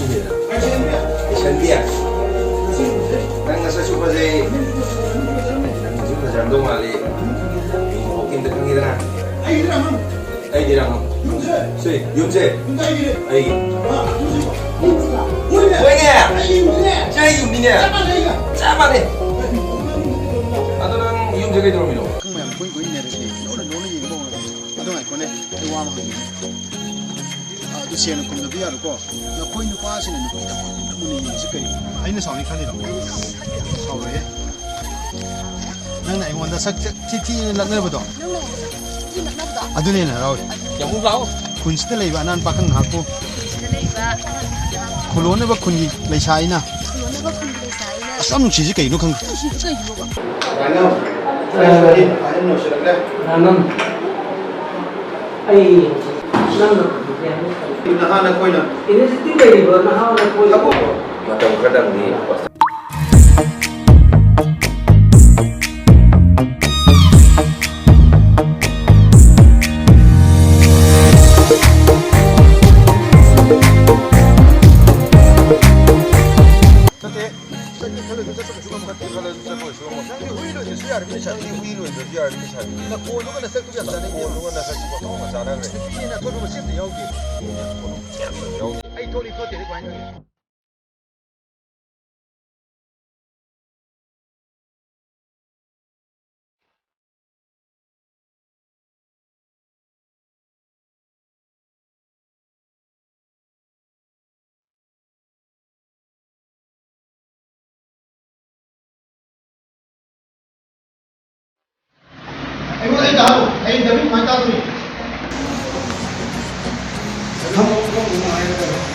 시대다. 이천비야. 난 가서 슈퍼제. 난 슈퍼제 안동 말리. 오긴 득항이더라. 아이디랑. 수이 윤재. 아이. 뭐냐? 저기 윤민이야. 짜만해. 아들은 윤재가 들어오미노. 그냥 보이고 있네 이렇게 노는 얘기 보면 아동아 거네 대화만 하고 또 시에는 좀 더 비하고 나 보이는 거 하시는 누구다 누구니 지금 아이는 사원이 칼리다 사원에 nang aingwanda sak ti laknabado adunena raw 영국 라오. kunsta leiba anan pakang haku khulone ba khungi leisaina asam chiji kaino khang Ramam. Ai nahana koina ini sih dari bawah nah ada koi. Kadang-kadang di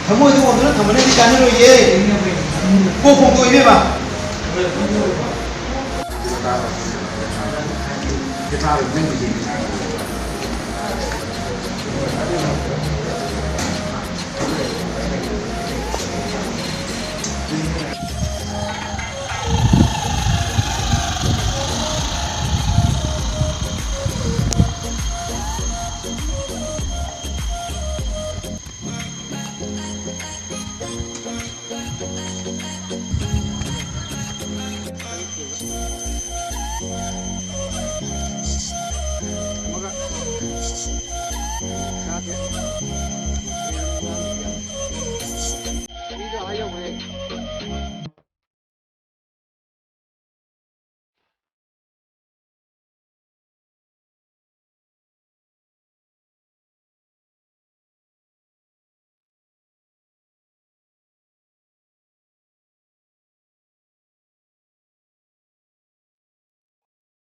Kamu itu orang tu, kamu ni channel lo ye, kau pun tu ini mah. kita